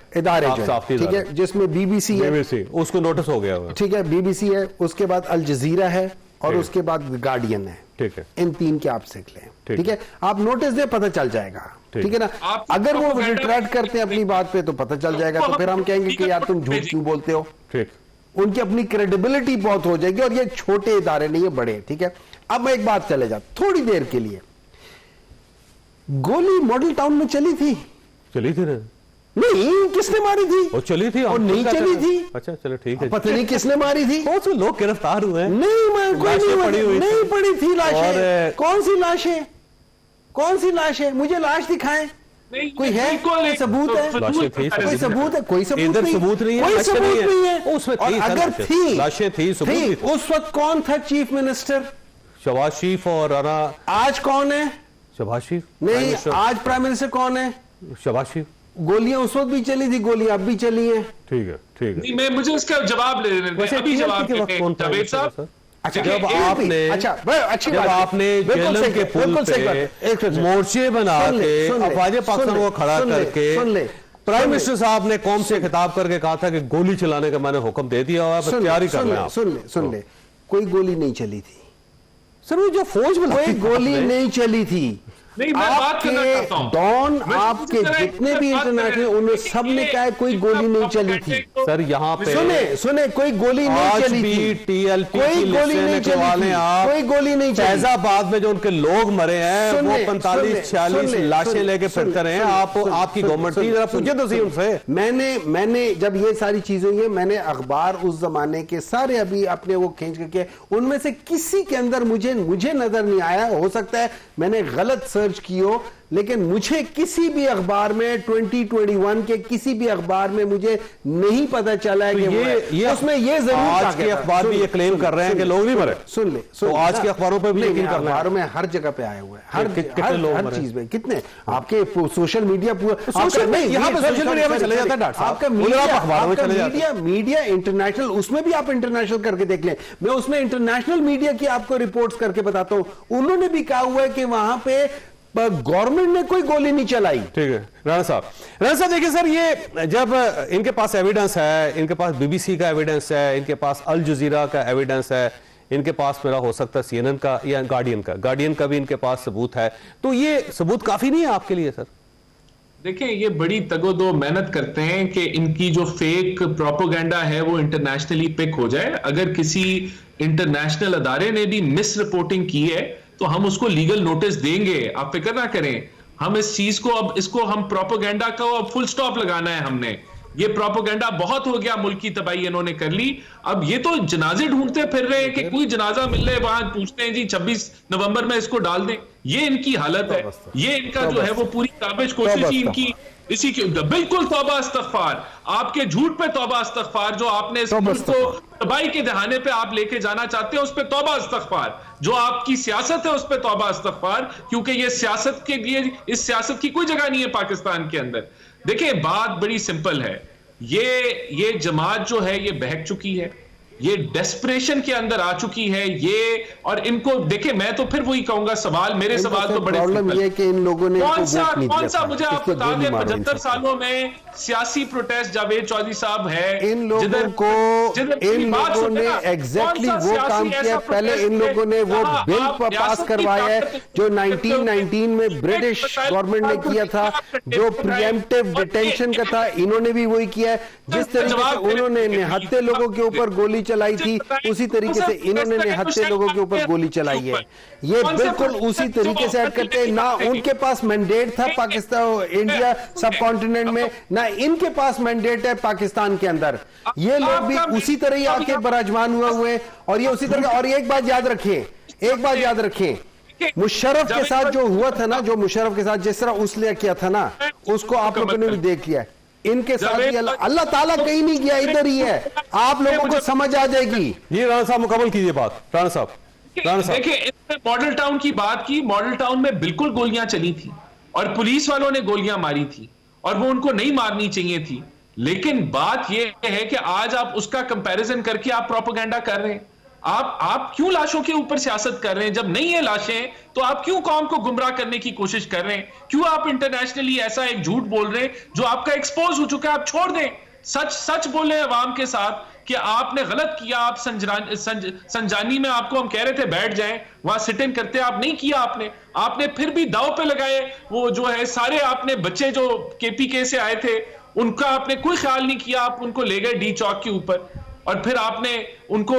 ठीक है, जिसमें बीबीसी है, उसको नोटिस हो गया, ठीक है, बीबीसी है, उसके बाद अल जजीरा है और उसके बाद गार्डियन है, ठीक है। इन 3 के आप सीख लें, ठीक है? आप नोटिस दे, पता चल जाएगा, ठीक है ना? अगर वो रिट्रैक्ट करते हैं अपनी बात पे तो पता चल जाएगा, तो फिर हम कहेंगे कि यार तुम झूठ क्यों बोलते हो, ठीक। उनकी अपनी क्रेडिबिलिटी बहुत हो जाएगी। और ये छोटे इदारे नहीं, ये बड़े, ठीक है? अब मैं एक बात चले जा थोड़ी देर के लिए, गोली मॉडल टाउन में चली थी ना? नहीं, किसने मारी थी? वो चली थी और नहीं चली थी। अच्छा चलो ठीक है, पता नहीं किसने मारी थी। बहुत से लोग गिरफ्तार हुए हैं। नहीं, कोई नहीं पड़ी थी लाशें। कौन सी लाशें? कौन सी लाशें? मुझे लाश दिखाएं, कोई है? कोई सबूत है? कोई सबूत है? कोई सबूत नहीं, सबूत नहीं है, कोई सबूत नहीं है उसमें। और अगर थी लाशें थी, उस वक्त कौन था चीफ मिनिस्टर? शहबाज शरीफ। और आज कौन है? शहबाज शरीफ नहीं, आज प्राइम मिनिस्टर कौन है? शहबाज शरीफ। गोलियां उस वक्त भी चली थी, गोलियां अब भी चली हैं। ठीक है, ठीक है। मैं मुझे इसका जवाब ले अभी जवाब जावेद साहब। अच्छा, जब आपने अच्छी बात, आपने जेलम के पुल पे मोर्चे बना के अफवाज पाकिस्तान को खड़ा करके प्राइम मिनिस्टर साहब ने कौम से खिताब करके कहा था कि गोली चलाने का मैंने हुक्म दे दिया हुआ है, बस तैयारी कर लें। सुन ले, कोई गोली नहीं चली थी सर, वो जो फौज में कोई गोली नहीं चली थी। नहीं, मैं बात करना चाहता हूं। डॉन आपके जितने भी इंटरनेशनल, उन्होंने सब ने कहा है कोई गोली नहीं चली थी। सर यहाँ पे सुने कोई गोली नहीं चली थी, टीएलपी कोई गोली नहीं चली थी, कोई गोली नहीं चली। फैजाबाद में जो उनके लोग मरे हैं वो 45-46 लाशें लेके फिरते रहे हैं। आपकी गवर्नमेंट थी, जरा पूछे तो सही उनसे। मैंने जब ये सारी चीजें हुई, मैंने अखबार उस जमाने के सारे अभी अपने वो खींच करके, उनमें से किसी के अंदर मुझे नजर नहीं आया, हो सकता है मैंने गलत सर्च की हो, लेकिन मुझे किसी भी अखबार में 2021 के किसी भी अखबार में मुझे नहीं पता चला है कि ये उसमें ये जरूर आज के अखबार भी ये क्लेम कर रहे हैं कि लोग नहीं मरे। सुन ले, तो आज के अखबारों पे भी यकीन करना है। अखबारों में हर जगह पे आए हुए हैं, हर चीज में। कितने आपके सोशल मीडिया यहाँ पे सोशल मीडिया में चले जाता है डॉक्टर साहब, आपका मीडिया इंटरनेशनल, उसमें भी आप इंटरनेशनल करके देख लें। मैं उसमें इंटरनेशनल मीडिया की आपको रिपोर्ट्स करके बताता हूं, उन्होंने भी कहा हुआ है कि वहां पे गवर्नमेंट ने कोई गोली नहीं चलाई। ठीक है राणा साहब देखिए सर, ये जब इनके पास एविडेंस है, इनके पास बीबीसी का एविडेंस है, इनके पास अल जजीरा का एविडेंस है, इनके पास मेरा हो सकता है CNN का या गार्डियन का भी इनके पास सबूत है, तो ये सबूत काफी नहीं है आपके लिए सर? देखिए, ये बड़ी तगोदो मेहनत करते हैं कि इनकी जो फेक प्रोपोगेंडा है वो इंटरनेशनली पिक हो जाए। अगर किसी इंटरनेशनल अदारे ने भी मिस रिपोर्टिंग की है तो हम उसको लीगल नोटिस देंगे, आप फिक्र ना करें। हम इस चीज को अब इसको हम प्रोपोगेंडा को अब फुल स्टॉप लगाना है। हमने ये प्रोपोगेंडा बहुत हो गया, मुल्क की तबाही इन्होंने कर ली। अब ये तो जनाजे ढूंढते फिर रहे हैं कि कोई जनाजा मिल रहा है, वहां पूछते हैं जी 26 नवंबर में इसको डाल दें। ये इनकी हालत है, ये इनका जो है वो पूरी काबिज कोशिश ही इनकी इसी की। बिल्कुल तौबा इस्तगफार, आपके झूठ पे तौबा इस्तगफार, जो आपने इस मुल्क को तबाही के दहाने पे आप लेके जाना चाहते हैं उस पे तौबा इस्तगफार, जो आपकी सियासत है उस पे तौबा इस्तगफार, क्योंकि ये सियासत के लिए, इस सियासत की कोई जगह नहीं है पाकिस्तान के अंदर। देखिए, बात बड़ी सिंपल है, ये जमात जो है ये बहक चुकी है, ये डेस्परेशन के अंदर आ चुकी है ये। और इनको देखे, मैं तो फिर वही कहूंगा, सवाल मेरे सवाल तो बड़े प्रॉब्लम ये कि इन लोगों ने कौन सा मुझे आप बता दें 75 सालों में सियासी प्रोटेस्ट जावेद चौधरी साहब है, इन लोगों ने एग्जैक्टली वो काम किया। पहले इन लोगों ने वो बिल पास करवाया है जो 1919 में ब्रिटिश गवर्नमेंट ने किया था, जो प्रीएम्प्टिव डिटेंशन का था, इन्होंने भी वही किया है। जिस तरीके से उन्होंने निहत्थे लोगों के ऊपर गोली चलाई थी, उसी तरीके से इन्होंने निहत्थे लोगों के ऊपर गोली चलाई है। ये बिल्कुल उसी तरीके से ऐड करते हैं। ना उनके पास मैंडेट था पाकिस्तान इंडिया सब कॉन्टिनेंट में, ना इनके पास मैंडेट है पाकिस्तान के अंदर। ये लोग भी उसी तरह ही आके बराजमान हुए और ये उसी तरह। और एक बात याद रखें, मुशर्रफ के साथ जो हुआ था ना, जो मुशर्रफ के साथ जिस तरह उसने किया था ना, उसको आप लोगों ने भी देख लिया। इनके साथ ही अल्लाह ताला कहीं नहीं गया, इधर ही है, आप लोगों को समझ आ जाएगी। ये राणा साहब मुकम्मल कीजिए बात। राणा साहब देखिए, मॉडल टाउन की बात की, मॉडल टाउन में बिल्कुल गोलियां चली थी और पुलिस वालों ने गोलियां मारी थी और वो उनको नहीं मारनी चाहिए थी। लेकिन बात यह है कि आज आप उसका कंपैरिजन करके आप प्रोपेगेंडा कर रहे हैं। आप क्यों लाशों के ऊपर सियासत कर रहे हैं? जब नहीं है लाशें तो आप क्यों कौम को गुमराह करने की कोशिश कर रहे हैं? क्यों आप इंटरनेशनली ऐसा एक झूठ बोल रहे हैं जो आपका एक्सपोज हो चुका है? आप छोड़ दें, सच बोले अवाम के साथ कि आपने गलत किया। आप संजानी में आपको हम कह रहे थे बैठ जाएं, वहां सिट इन करते, आप नहीं किया। आपने फिर भी दाव पे लगाए। वो जो है सारे आपने बच्चे जो KPK से आए थे उनका आपने कोई ख्याल नहीं किया। आप उनको ले गए D चौक के ऊपर और फिर आपने उनको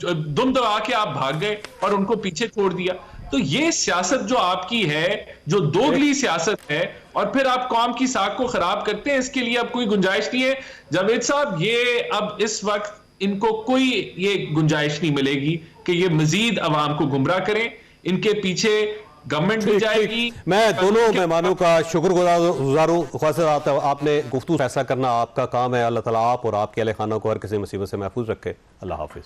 दुम दबा के आप भाग गए और उनको पीछे छोड़ दिया। तो ये सियासत जो आपकी है, जो दोगली सियासत है, और फिर आप कौम की साख को खराब करते हैं, इसके लिए अब कोई गुंजाइश नहीं है। जावेद साहब, ये अब इस वक्त इनको कोई ये गुंजाइश नहीं मिलेगी कि ये मजीद अवाम को गुमराह करें। इनके पीछे गवर्नमेंट भी जाएगी। मैं दोनों मेहमानों का शुक्रगुजार हूं। ख्वाजा आपने गुफ्तगू फैसला करना आपका काम है। अल्लाह ताला आप और आपके अहले खाना को हर किसी मुसीबत से महफूज रखे। अल्लाह हाफिज।